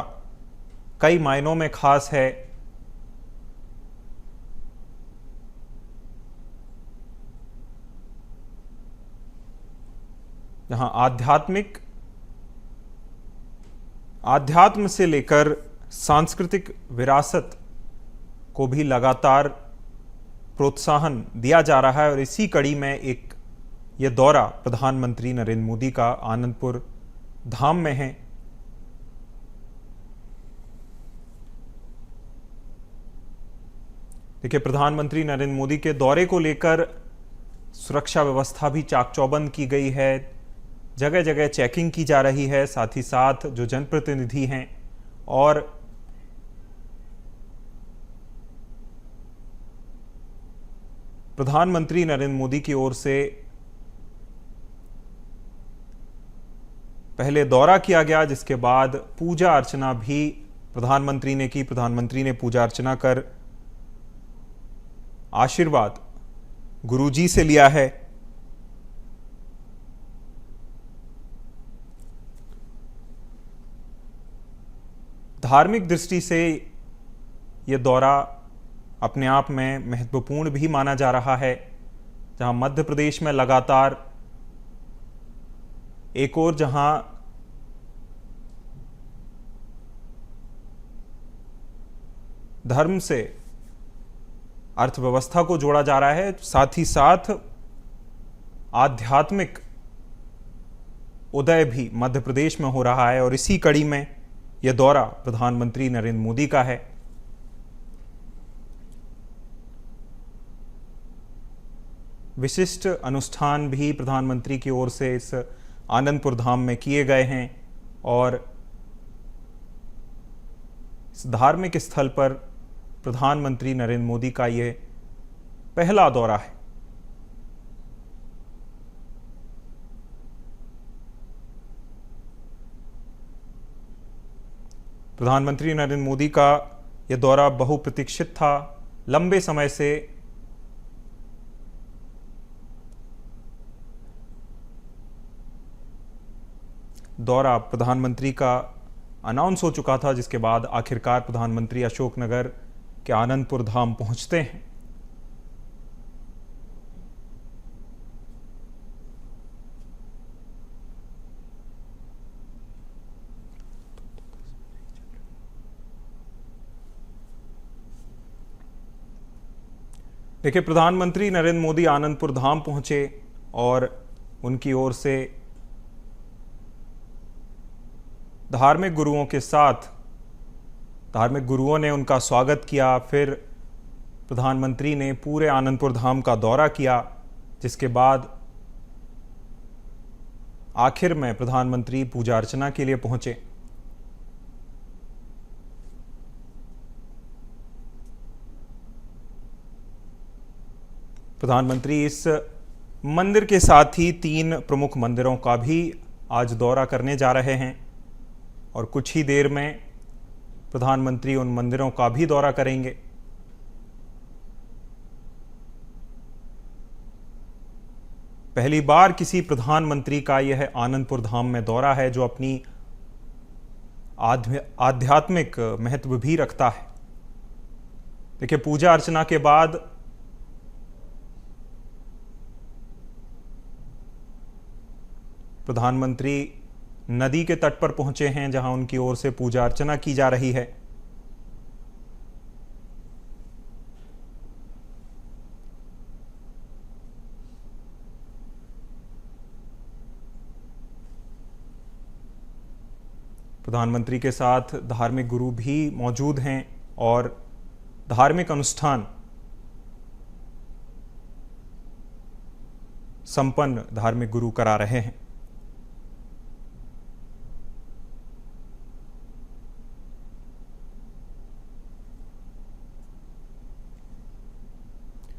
कई मायनों में खास है। जहां आध्यात्म से लेकर सांस्कृतिक विरासत को भी लगातार प्रोत्साहन दिया जा रहा है और इसी कड़ी में यह दौरा प्रधानमंत्री नरेंद्र मोदी का आनंदपुर धाम में है। देखिए, प्रधानमंत्री नरेंद्र मोदी के दौरे को लेकर सुरक्षा व्यवस्था भी चाक चौबंद की गई है। जगह जगह चेकिंग की जा रही है। साथ ही साथ जो जनप्रतिनिधि हैं और प्रधानमंत्री नरेंद्र मोदी की ओर से पहले दौरा किया गया, जिसके बाद पूजा अर्चना भी प्रधानमंत्री ने की। प्रधानमंत्री ने पूजा अर्चना कर आशीर्वाद गुरुजी से लिया है। धार्मिक दृष्टि से यह दौरा अपने आप में महत्वपूर्ण भी माना जा रहा है, जहां मध्य प्रदेश में लगातार एक और जहां धर्म से अर्थव्यवस्था को जोड़ा जा रहा है, साथ ही साथ आध्यात्मिक उदय भी मध्य प्रदेश में हो रहा है। और इसी कड़ी में यह दौरा प्रधानमंत्री नरेंद्र मोदी का है। विशिष्ट अनुष्ठान भी प्रधानमंत्री की ओर से इस आनंदपुर धाम में किए गए हैं और इस धार्मिक स्थल पर प्रधानमंत्री नरेंद्र मोदी का यह पहला दौरा है। प्रधानमंत्री नरेंद्र मोदी का यह दौरा बहुप्रतीक्षित था। लंबे समय से दौरा प्रधानमंत्री का अनाउंस हो चुका था, जिसके बाद आखिरकार प्रधानमंत्री अशोकनगर के आनंदपुर धाम पहुंचते हैं। देखिए, प्रधानमंत्री नरेंद्र मोदी आनंदपुर धाम पहुंचे और उनकी ओर से धार्मिक गुरुओं के साथ धार्मिक गुरुओं ने उनका स्वागत किया। फिर प्रधानमंत्री ने पूरे आनंदपुर धाम का दौरा किया, जिसके बाद आखिर में प्रधानमंत्री पूजा अर्चना के लिए पहुंचे। प्रधानमंत्री इस मंदिर के साथ ही 3 प्रमुख मंदिरों का भी आज दौरा करने जा रहे हैं और कुछ ही देर में प्रधानमंत्री उन मंदिरों का भी दौरा करेंगे। पहली बार किसी प्रधानमंत्री का यह आनंदपुर धाम में दौरा है, जो अपनी आध्यात्मिक महत्व भी रखता है। देखिए, पूजा अर्चना के बाद प्रधानमंत्री नदी के तट पर पहुंचे हैं, जहां उनकी ओर से पूजा अर्चना की जा रही है। प्रधानमंत्री के साथ धार्मिक गुरु भी मौजूद हैं और धार्मिक अनुष्ठान संपन्न धार्मिक गुरु करा रहे हैं।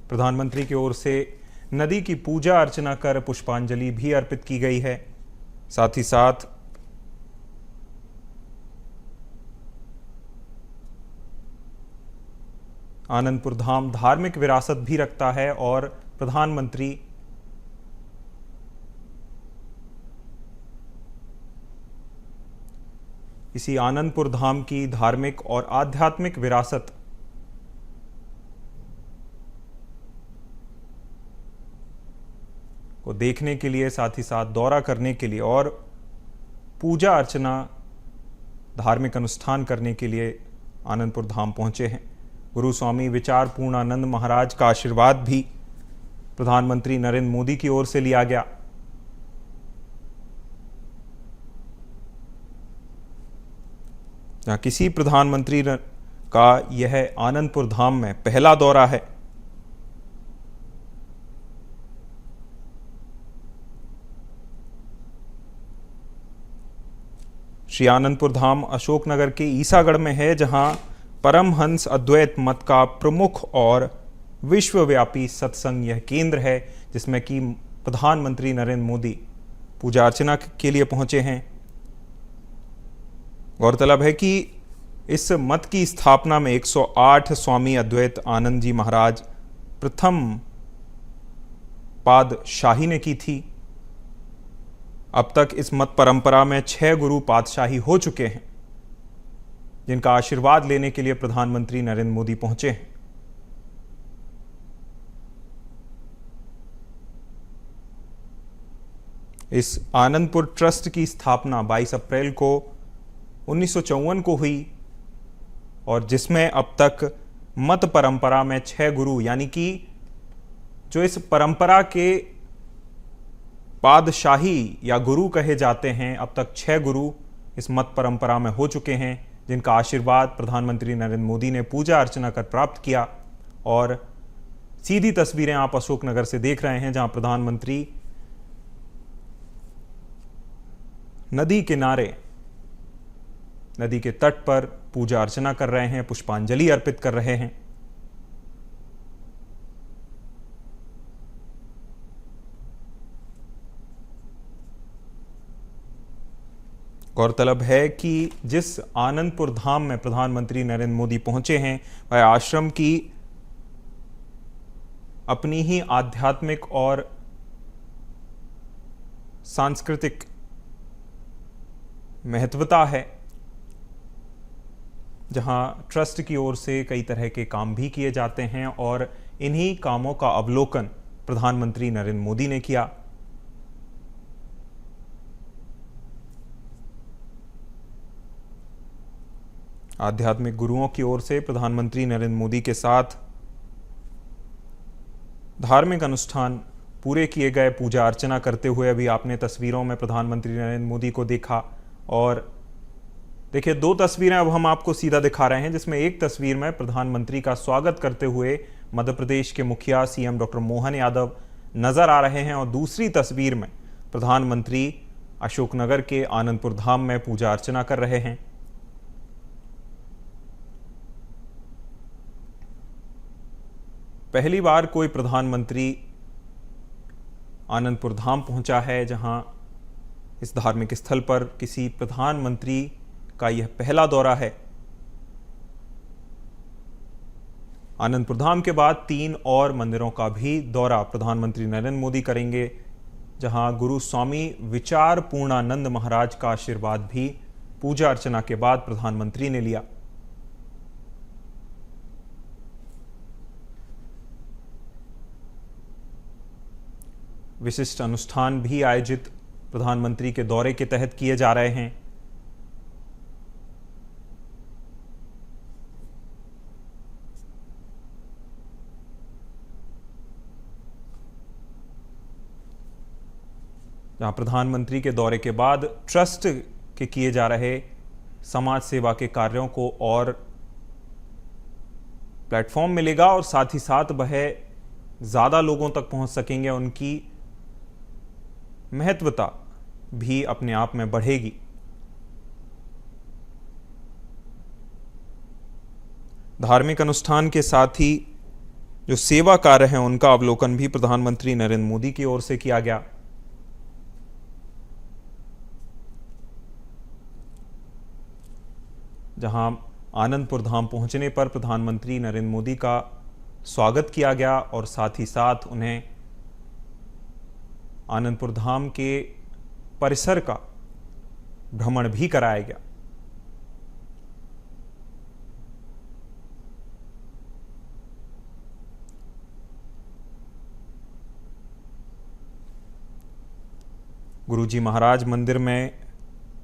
प्रधानमंत्री की ओर से नदी की पूजा अर्चना कर पुष्पांजलि भी अर्पित की गई है। साथ ही साथ आनंदपुर धाम धार्मिक विरासत भी रखता है और प्रधानमंत्री इसी आनंदपुर धाम की धार्मिक और आध्यात्मिक विरासत को देखने के लिए, साथ ही साथ दौरा करने के लिए और पूजा अर्चना धार्मिक अनुष्ठान करने के लिए आनंदपुर धाम पहुंचे हैं। गुरु स्वामी विचार पूर्णानंद महाराज का आशीर्वाद भी प्रधानमंत्री नरेंद्र मोदी की ओर से लिया गया। जहां किसी प्रधानमंत्री का यह आनंदपुर धाम में पहला दौरा है। श्री आनंदपुर धाम अशोकनगर के ईसागढ़ में है, जहां परमहंस अद्वैत मत का प्रमुख और विश्वव्यापी सत्संग यह केंद्र है जिसमें कि प्रधानमंत्री नरेंद्र मोदी पूजा अर्चना के लिए पहुंचे हैं। गौरतलब है कि इस मत की स्थापना में 108 स्वामी अद्वैत आनंद जी महाराज प्रथम पातशाही ने की थी। अब तक इस मत परंपरा में 6 गुरु पातशाही हो चुके हैं, जिनका आशीर्वाद लेने के लिए प्रधानमंत्री नरेंद्र मोदी पहुंचे हैं। इस आनंदपुर ट्रस्ट की स्थापना 22 अप्रैल को 1954 को हुई और जिसमें अब तक मत परंपरा में 6 गुरु यानी कि जो इस परंपरा के पातशाही या गुरु कहे जाते हैं, अब तक 6 गुरु इस मत परंपरा में हो चुके हैं, जिनका आशीर्वाद प्रधानमंत्री नरेंद्र मोदी ने पूजा अर्चना कर प्राप्त किया। और सीधी तस्वीरें आप अशोकनगर से देख रहे हैं, जहां प्रधानमंत्री नदी किनारे, नदी के तट पर पूजा अर्चना कर रहे हैं, पुष्पांजलि अर्पित कर रहे हैं। गौरतलब है कि जिस आनंदपुर धाम में प्रधानमंत्री नरेंद्र मोदी पहुंचे हैं, वह आश्रम की अपनी ही आध्यात्मिक और सांस्कृतिक महत्वता है, जहां ट्रस्ट की ओर से कई तरह के काम भी किए जाते हैं और इन्हीं कामों का अवलोकन प्रधानमंत्री नरेंद्र मोदी ने किया। आध्यात्मिक गुरुओं की ओर से प्रधानमंत्री नरेंद्र मोदी के साथ धार्मिक अनुष्ठान पूरे किए गए। पूजा अर्चना करते हुए अभी आपने तस्वीरों में प्रधानमंत्री नरेंद्र मोदी को देखा। और देखिए, 2 तस्वीरें अब हम आपको सीधा दिखा रहे हैं, जिसमें एक तस्वीर में प्रधानमंत्री का स्वागत करते हुए मध्य प्रदेश के मुखिया सीएम डॉक्टर मोहन यादव नजर आ रहे हैं और दूसरी तस्वीर में प्रधानमंत्री अशोकनगर के आनंदपुर धाम में पूजा अर्चना कर रहे हैं। पहली बार कोई प्रधानमंत्री आनंदपुर धाम पहुंचा है, जहां इस धार्मिक स्थल पर किसी प्रधानमंत्री का यह पहला दौरा है। आनंदपुर धाम के बाद 3 और मंदिरों का भी दौरा प्रधानमंत्री नरेंद्र मोदी करेंगे, जहां गुरु स्वामी विचार पूर्णानंद महाराज का आशीर्वाद भी पूजा अर्चना के बाद प्रधानमंत्री ने लिया। विशिष्ट अनुष्ठान भी आयोजित प्रधानमंत्री के दौरे के तहत किए जा रहे हैं। जहां प्रधानमंत्री के दौरे के बाद ट्रस्ट के किए जा रहे समाज सेवा के कार्यों को और प्लेटफॉर्म मिलेगा और साथ ही साथ वह ज़्यादा लोगों तक पहुंच सकेंगे, उनकी महत्वता भी अपने आप में बढ़ेगी। धार्मिक अनुष्ठान के साथ ही जो सेवा कार्य हैं, उनका अवलोकन भी प्रधानमंत्री नरेंद्र मोदी की ओर से किया गया। जहां आनंदपुर धाम पहुंचने पर प्रधानमंत्री नरेंद्र मोदी का स्वागत किया गया और साथ ही साथ उन्हें आनंदपुर धाम के परिसर का भ्रमण भी कराया गया। गुरुजी महाराज मंदिर में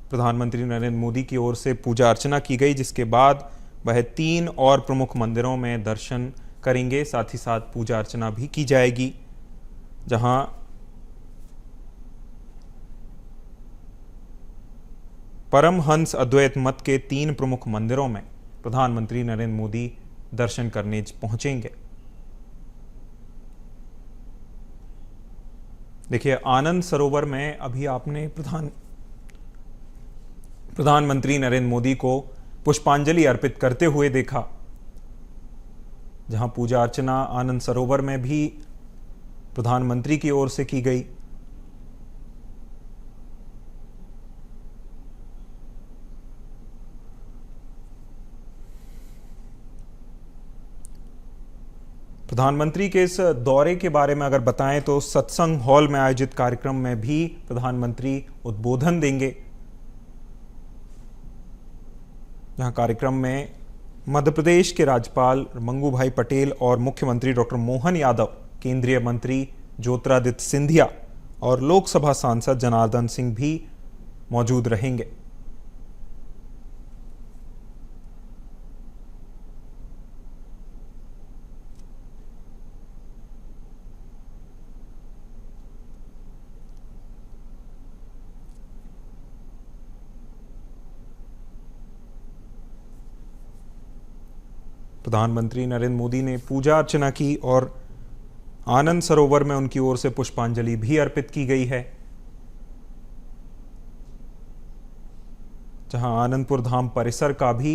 प्रधानमंत्री नरेंद्र मोदी की ओर से पूजा अर्चना की गई, जिसके बाद वह 3 और प्रमुख मंदिरों में दर्शन करेंगे। साथ ही साथ पूजा अर्चना भी की जाएगी, जहां परमहंस अद्वैत मत के 3 प्रमुख मंदिरों में प्रधानमंत्री नरेंद्र मोदी दर्शन करने पहुंचेंगे। देखिए, आनंद सरोवर में अभी आपने प्रधानमंत्री नरेंद्र मोदी को पुष्पांजलि अर्पित करते हुए देखा। जहां पूजा अर्चना आनंद सरोवर में भी प्रधानमंत्री की ओर से की गई। प्रधानमंत्री के इस दौरे के बारे में अगर बताएं तो सत्संग हॉल में आयोजित कार्यक्रम में भी प्रधानमंत्री उद्बोधन देंगे, जहां कार्यक्रम में मध्य प्रदेश के राज्यपाल मंगूभाई पटेल और मुख्यमंत्री डॉक्टर मोहन यादव, केंद्रीय मंत्री ज्योतिरादित्य सिंधिया और लोकसभा सांसद जनार्दन सिंह भी मौजूद रहेंगे। प्रधानमंत्री नरेंद्र मोदी ने पूजा अर्चना की और आनंद सरोवर में उनकी ओर से पुष्पांजलि भी अर्पित की गई है, जहां आनंदपुर धाम परिसर का भी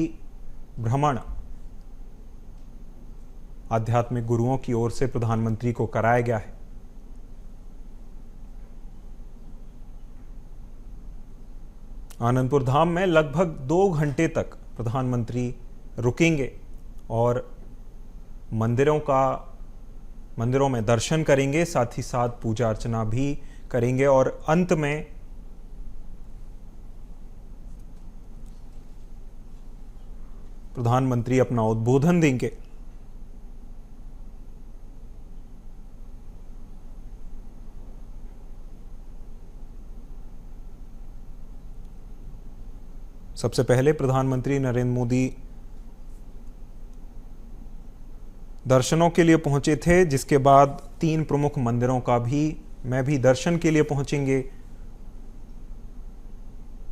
भ्रमण आध्यात्मिक गुरुओं की ओर से प्रधानमंत्री को कराया गया है। आनंदपुर धाम में लगभग 2 घंटे तक प्रधानमंत्री रुकेंगे और मंदिरों में दर्शन करेंगे, साथ ही साथ पूजा अर्चना भी करेंगे और अंत में प्रधानमंत्री अपना उद्बोधन देंगे। सबसे पहले प्रधानमंत्री नरेंद्र मोदी दर्शनों के लिए पहुंचे थे, जिसके बाद 3 प्रमुख मंदिरों का भी दर्शन के लिए पहुंचेंगे।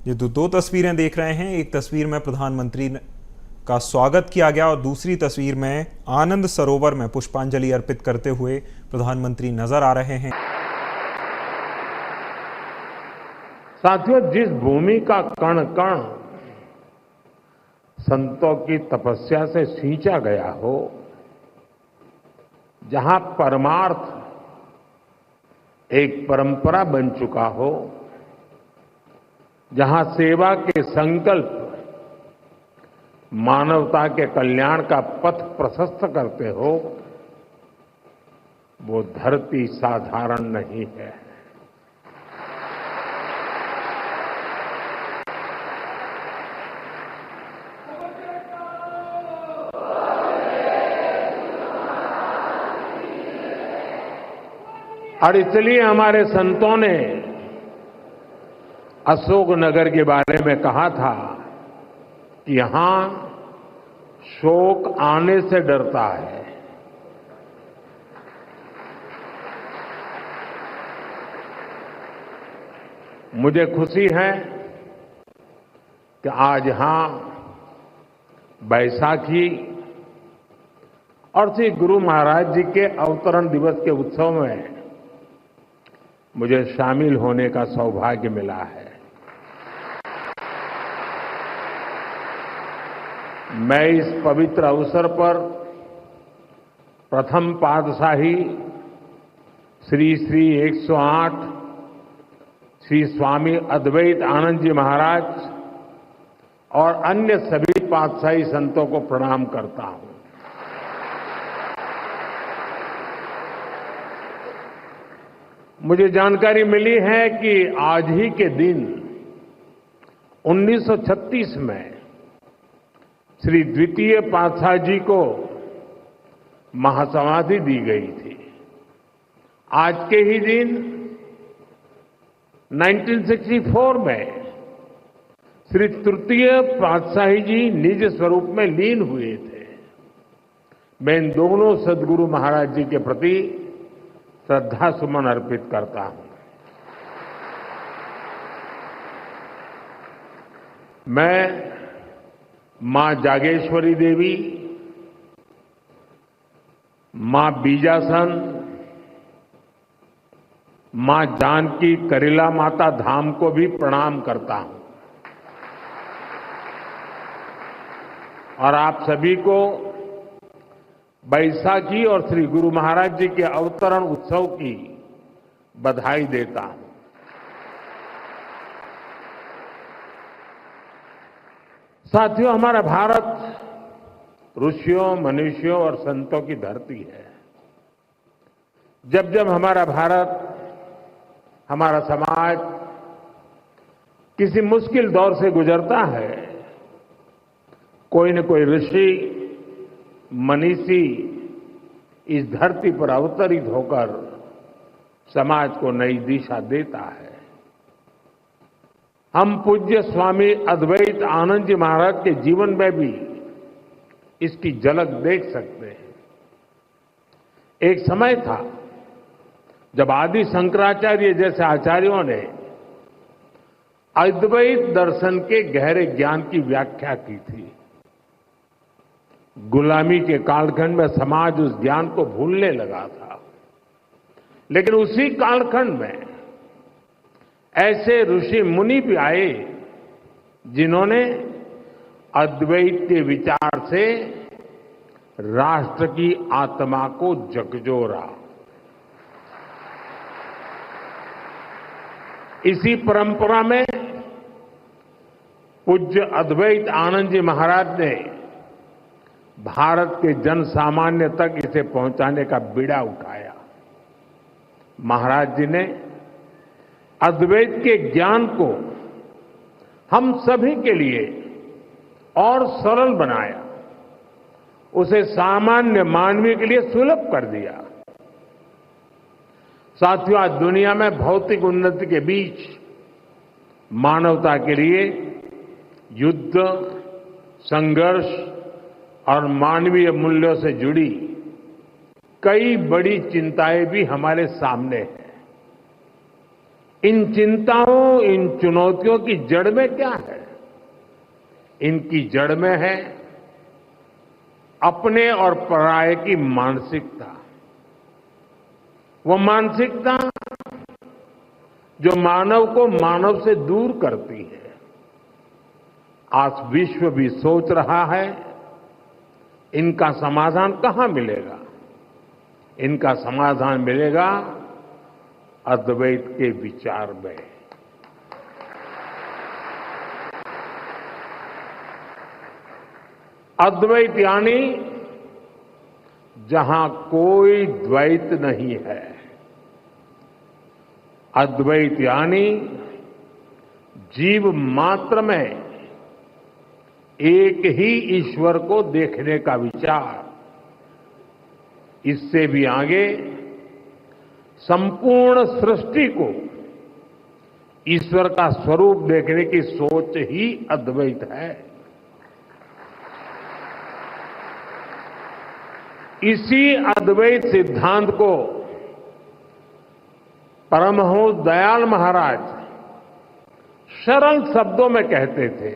ये 2 तस्वीरें देख रहे हैं, एक तस्वीर में प्रधानमंत्री का स्वागत किया गया और दूसरी तस्वीर में आनंद सरोवर में पुष्पांजलि अर्पित करते हुए प्रधानमंत्री नजर आ रहे हैं। साथियों, जिस भूमि का कण कण संतों की तपस्या से सींचा गया हो, जहां परमार्थ एक परंपरा बन चुका हो, जहां सेवा के संकल्प मानवता के कल्याण का पथ प्रशस्त करते हो, वो धरती साधारण नहीं है। और इसलिए हमारे संतों ने अशोकनगर के बारे में कहा था कि यहां शोक आने से डरता है। मुझे खुशी है कि आज यहां बैसाखी और श्री गुरु महाराज जी के अवतरण दिवस के उत्सव में मुझे शामिल होने का सौभाग्य मिला है। मैं इस पवित्र अवसर पर प्रथम पातशाही श्री श्री 108 श्री स्वामी अद्वैत आनंद जी महाराज और अन्य सभी पातशाही संतों को प्रणाम करता हूं। मुझे जानकारी मिली है कि आज ही के दिन 1936 में श्री द्वितीय पातशाह जी को महासमाधि दी गई थी। आज के ही दिन 1964 में श्री तृतीय पातशाही जी निज स्वरूप में लीन हुए थे। मैं इन दोनों सदगुरु महाराज जी के प्रति श्रद्धा सुमन अर्पित करता हूं। मैं मां जागेश्वरी देवी, मां बीजासन, मां जानकी करीला माता धाम को भी प्रणाम करता हूं और आप सभी को बैसाखी और श्री गुरु महाराज जी के अवतरण उत्सव की बधाई देता हूं। साथियों, हमारा भारत ऋषियों, मनीषियों और संतों की धरती है। जब जब हमारा भारत, हमारा समाज किसी मुश्किल दौर से गुजरता है, कोई न कोई ऋषि, मनीषी इस धरती पर अवतरित होकर समाज को नई दिशा देता है। हम पूज्य स्वामी अद्वैत आनंद जी महाराज के जीवन में भी इसकी झलक देख सकते हैं। एक समय था जब आदि शंकराचार्य जैसे आचार्यों ने अद्वैत दर्शन के गहरे ज्ञान की व्याख्या की थी। गुलामी के कालखंड में समाज उस ज्ञान को भूलने लगा था, लेकिन उसी कालखंड में ऐसे ऋषि मुनि भी आए जिन्होंने अद्वैत के विचार से राष्ट्र की आत्मा को झकझोरा। इसी परंपरा में पूज्य अद्वैत आनंद जी महाराज ने भारत के जन सामान्य तक इसे पहुंचाने का बीड़ा उठाया। महाराज जी ने अद्वैत के ज्ञान को हम सभी के लिए और सरल बनाया, उसे सामान्य मानवीय के लिए सुलभ कर दिया। साथियों, आज दुनिया में भौतिक उन्नति के बीच मानवता के लिए युद्ध, संघर्ष और मानवीय मूल्यों से जुड़ी कई बड़ी चिंताएं भी हमारे सामने हैं। इन चिंताओं, इन चुनौतियों की जड़ में क्या है? इनकी जड़ में है अपने और पराये की मानसिकता। वो मानसिकता जो मानव को मानव से दूर करती है। आज विश्व भी सोच रहा है इनका समाधान कहां मिलेगा? इनका समाधान मिलेगा अद्वैत के विचार में। अद्वैत यानी जहां कोई द्वैत नहीं है। अद्वैत यानी जीव मात्र में एक ही ईश्वर को देखने का विचार। इससे भी आगे संपूर्ण सृष्टि को ईश्वर का स्वरूप देखने की सोच ही अद्वैत है। इसी अद्वैत सिद्धांत को परमहंस दयाल महाराज सरल शब्दों में कहते थे,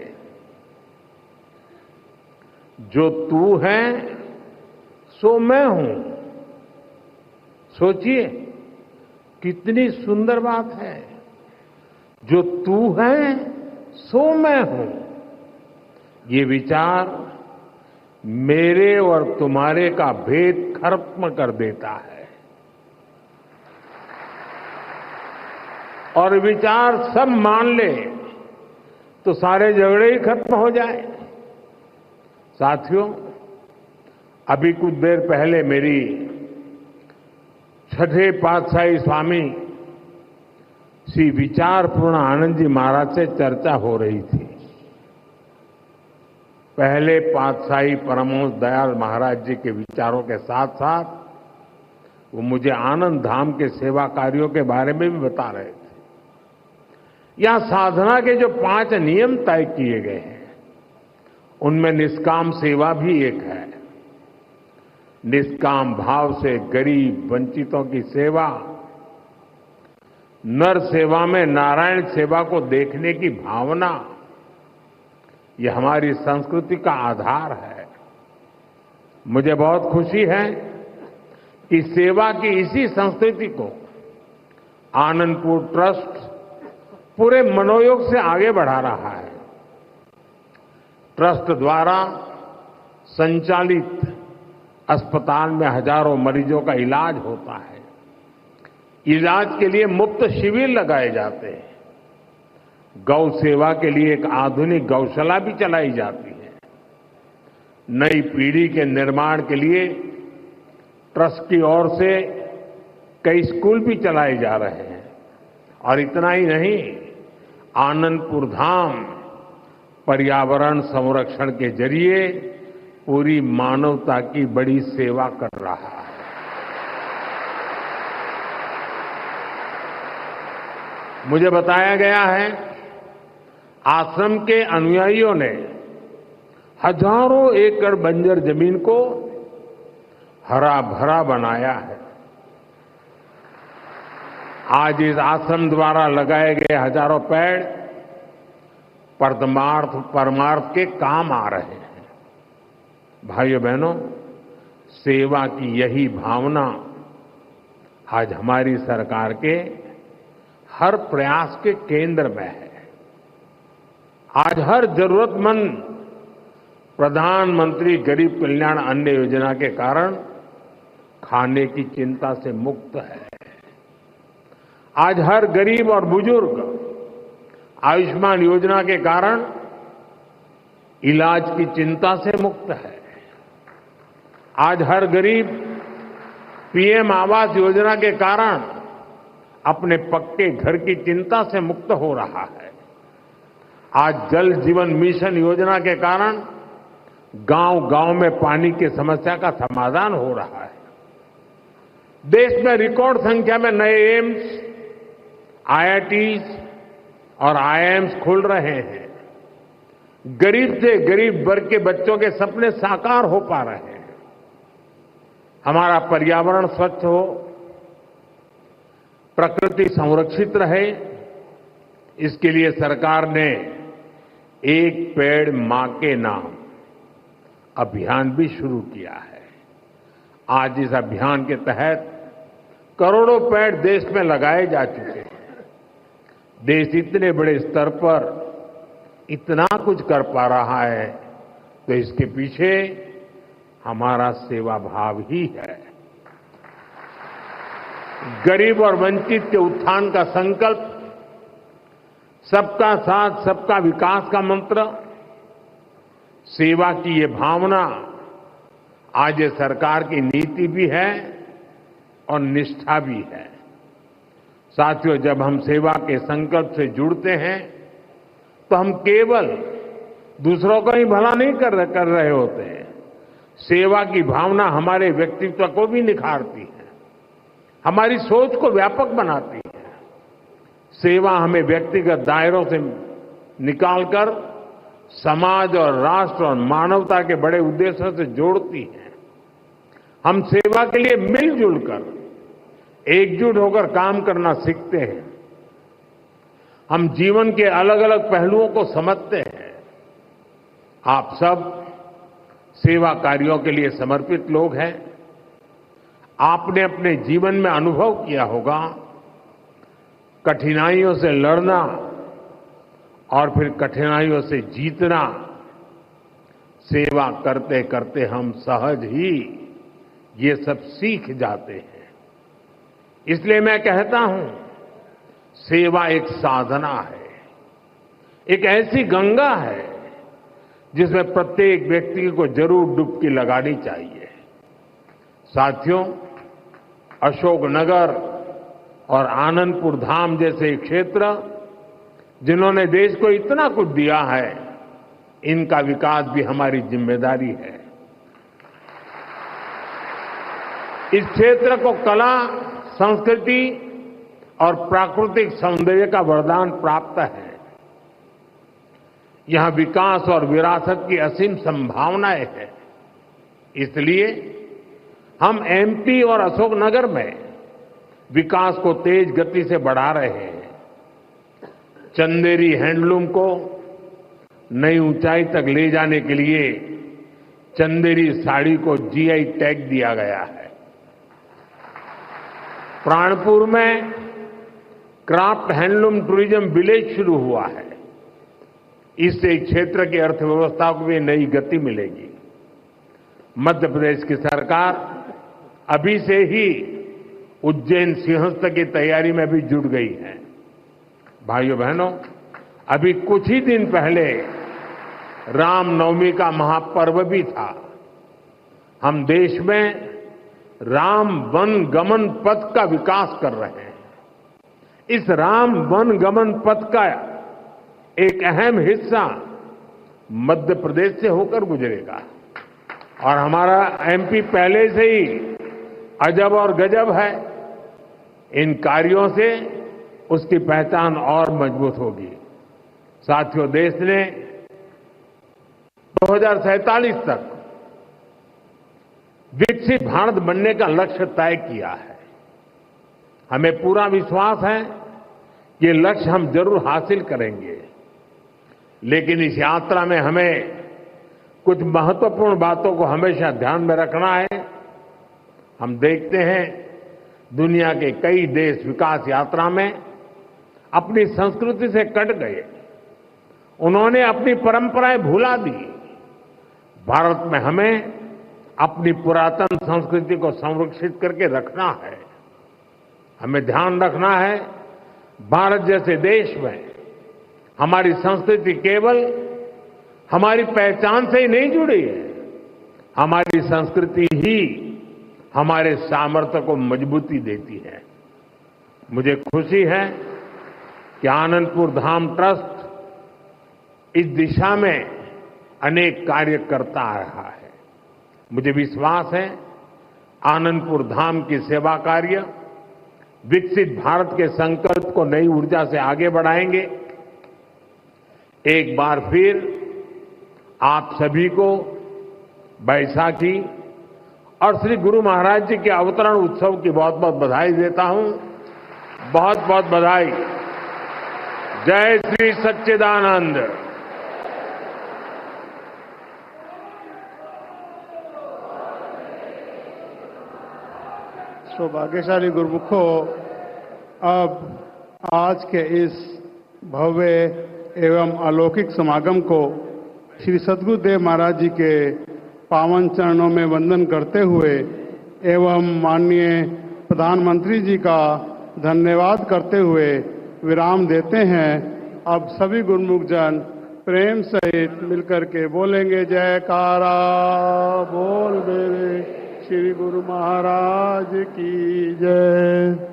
जो तू है सो मैं हूं। सोचिए कितनी सुंदर बात है। जो तू है सो मैं हूं। ये विचार मेरे और तुम्हारे का भेद खत्म कर देता है और विचार सब मान ले तो सारे झगड़े ही खत्म हो जाए। साथियों, अभी कुछ देर पहले मेरी छठे पातशाही स्वामी श्री विचारपूर्ण आनंद जी महाराज से चर्चा हो रही थी। पहले पातशाही परमहंस दयाल महाराज जी के विचारों के साथ साथ वो मुझे आनंद धाम के सेवा कार्यों के बारे में भी बता रहे थे। यहां साधना के जो 5 नियम तय किए गए हैं उनमें निष्काम सेवा भी एक है। निष्काम भाव से गरीब वंचितों की सेवा, नर सेवा में नारायण सेवा को देखने की भावना, ये हमारी संस्कृति का आधार है। मुझे बहुत खुशी है कि सेवा की इसी संस्कृति को आनंदपुर ट्रस्ट पूरे मनोयोग से आगे बढ़ा रहा है। ट्रस्ट द्वारा संचालित अस्पताल में हजारों मरीजों का इलाज होता है। इलाज के लिए मुफ्त शिविर लगाए जाते हैं। गौ सेवा के लिए एक आधुनिक गौशाला भी चलाई जाती है। नई पीढ़ी के निर्माण के लिए ट्रस्ट की ओर से कई स्कूल भी चलाए जा रहे हैं। और इतना ही नहीं, आनंदपुर धाम पर्यावरण संरक्षण के जरिए पूरी मानवता की बड़ी सेवा कर रहा है। मुझे बताया गया है, आश्रम के अनुयायियों ने हजारों एकड़ बंजर जमीन को हरा भरा बनाया है। आज इस आश्रम द्वारा लगाए गए हजारों पेड़ परमार्थ के काम आ रहे हैं। भाइयों बहनों, सेवा की यही भावना आज हमारी सरकार के हर प्रयास के केंद्र में है। आज हर जरूरतमंद प्रधानमंत्री गरीब कल्याण अन्न योजना के कारण खाने की चिंता से मुक्त है। आज हर गरीब और बुजुर्ग आयुष्मान योजना के कारण इलाज की चिंता से मुक्त है। आज हर गरीब पीएम आवास योजना के कारण अपने पक्के घर की चिंता से मुक्त हो रहा है। आज जल जीवन मिशन योजना के कारण गांव-गांव में पानी की समस्या का समाधान हो रहा है। देश में रिकॉर्ड संख्या में नए एम्स, आईआईटीज और आईआईएम्स खुल रहे हैं। गरीब से गरीब वर्ग के बच्चों के सपने साकार हो पा रहे हैं। हमारा पर्यावरण स्वच्छ हो, प्रकृति संरक्षित रहे, इसके लिए सरकार ने एक पेड़ मां के नाम अभियान भी शुरू किया है। आज इस अभियान के तहत करोड़ों पेड़ देश में लगाए जा चुके हैं। देश इतने बड़े स्तर पर इतना कुछ कर पा रहा है तो इसके पीछे हमारा सेवा भाव ही है। गरीब और वंचित के उत्थान का संकल्प, सबका साथ सबका विकास का मंत्र, सेवा की ये भावना आज ये सरकार की नीति भी है और निष्ठा भी है। साथियों, जब हम सेवा के संकल्प से जुड़ते हैं तो हम केवल दूसरों का ही भला नहीं कर रहे होते हैं। सेवा की भावना हमारे व्यक्तित्व को भी निखारती है, हमारी सोच को व्यापक बनाती है। सेवा हमें व्यक्तिगत दायरों से निकालकर समाज और राष्ट्र और मानवता के बड़े उद्देश्यों से जोड़ती है। हम सेवा के लिए मिलजुल कर, एकजुट होकर काम करना सीखते हैं। हम जीवन के अलग अलग पहलुओं को समझते हैं। आप सब सेवा कार्यों के लिए समर्पित लोग हैं। आपने अपने जीवन में अनुभव किया होगा, कठिनाइयों से लड़ना और फिर कठिनाइयों से जीतना। सेवा करते करते हम सहज ही ये सब सीख जाते हैं। इसलिए मैं कहता हूं, सेवा एक साधना है, एक ऐसी गंगा है जिसमें प्रत्येक व्यक्ति को जरूर डुबकी लगानी चाहिए। साथियों, अशोकनगर और आनंदपुर धाम जैसे क्षेत्र जिन्होंने देश को इतना कुछ दिया है, इनका विकास भी हमारी जिम्मेदारी है। इस क्षेत्र को कला, संस्कृति और प्राकृतिक सौंदर्य का वरदान प्राप्त है। यहां विकास और विरासत की असीम संभावनाएं हैं। इसलिए हम एमपी और अशोकनगर में विकास को तेज गति से बढ़ा रहे हैं। चंदेरी हैंडलूम को नई ऊंचाई तक ले जाने के लिए चंदेरी साड़ी को जीआई टैग दिया गया है। प्राणपुर में क्राफ्ट हैंडलूम टूरिज्म विलेज शुरू हुआ है। इससे क्षेत्र की अर्थव्यवस्था को भी नई गति मिलेगी। मध्य प्रदेश की सरकार अभी से ही उज्जैन सिंहस्थ की तैयारी में भी जुट गई है। भाइयों बहनों, अभी कुछ ही दिन पहले रामनवमी का महापर्व भी था। हम देश में राम वन गमन पथ का विकास कर रहे हैं। इस राम वन गमन पथ का एक अहम हिस्सा मध्य प्रदेश से होकर गुजरेगा और हमारा एमपी पहले से ही अजब और गजब है। इन कार्यों से उसकी पहचान और मजबूत होगी। साथियों, देश ने 2047 तक विकसित भारत बनने का लक्ष्य तय किया है। हमें पूरा विश्वास है कि ये लक्ष्य हम जरूर हासिल करेंगे, लेकिन इस यात्रा में हमें कुछ महत्वपूर्ण बातों को हमेशा ध्यान में रखना है। हम देखते हैं दुनिया के कई देश विकास यात्रा में अपनी संस्कृति से कट गए, उन्होंने अपनी परंपराएं भुला दी। भारत में हमें अपनी पुरातन संस्कृति को संरक्षित करके रखना है। हमें ध्यान रखना है, भारत जैसे देश में हमारी संस्कृति केवल हमारी पहचान से ही नहीं जुड़ी है, हमारी संस्कृति ही हमारे सामर्थ्य को मजबूती देती है। मुझे खुशी है कि आनंदपुर धाम ट्रस्ट इस दिशा में अनेक कार्य करता आ रहा है। मुझे विश्वास है आनंदपुर धाम की सेवा कार्य विकसित भारत के संकल्प को नई ऊर्जा से आगे बढ़ाएंगे। एक बार फिर आप सभी को बैसाखी और श्री गुरु महाराज जी के अवतरण उत्सव की बहुत बहुत बधाई देता हूं। बहुत बहुत बधाई। जय श्री सच्चिदानंद। सौभाग्यशाली गुरुमुखों, अब आज के इस भव्य एवं अलौकिक समागम को श्री सद्गुरुदेव महाराज जी के पावन चरणों में वंदन करते हुए एवं माननीय प्रधानमंत्री जी का धन्यवाद करते हुए विराम देते हैं। अब सभी गुरुमुख जन प्रेम सहित मिलकर के बोलेंगे जयकारा बोल मेरे श्री गुरु महाराज की जय।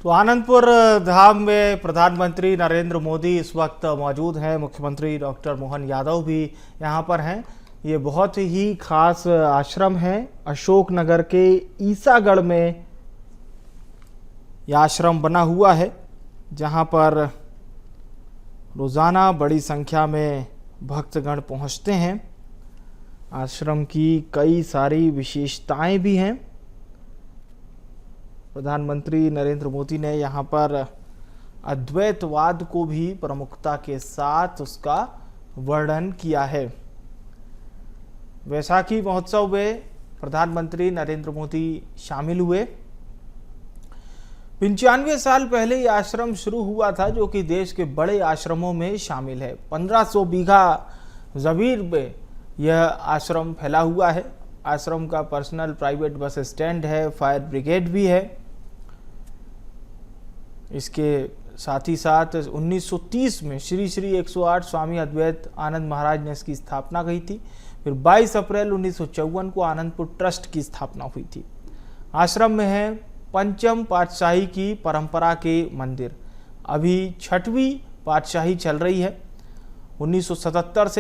तो आनंदपुर धाम में प्रधानमंत्री नरेंद्र मोदी इस वक्त मौजूद हैं। मुख्यमंत्री डॉक्टर मोहन यादव भी यहां पर हैं। ये बहुत ही खास आश्रम है। अशोकनगर के ईसागढ़ में यह आश्रम बना हुआ है, जहां पर रोजाना बड़ी संख्या में भक्तगण पहुंचते हैं। आश्रम की कई सारी विशेषताएं भी हैं। प्रधानमंत्री नरेंद्र मोदी ने यहाँ पर अद्वैतवाद को भी प्रमुखता के साथ उसका वर्णन किया है। वैसाखी महोत्सव में प्रधानमंत्री नरेंद्र मोदी शामिल हुए। 95 साल पहले यह आश्रम शुरू हुआ था, जो कि देश के बड़े आश्रमों में शामिल है। 1500 बीघा जमीन में यह आश्रम फैला हुआ है। आश्रम का पर्सनल प्राइवेट बस स्टैंड है, फायर ब्रिगेड भी है। इसके साथ ही साथ 1930 में श्री श्री 108 स्वामी अद्वैत आनंद महाराज ने इसकी स्थापना की थी। फिर 22 अप्रैल 1954 को आनंदपुर ट्रस्ट की स्थापना हुई थी। आश्रम में है पंचम पातशाही की परंपरा के मंदिर। अभी 6वीं पातशाही चल रही है। 1977 से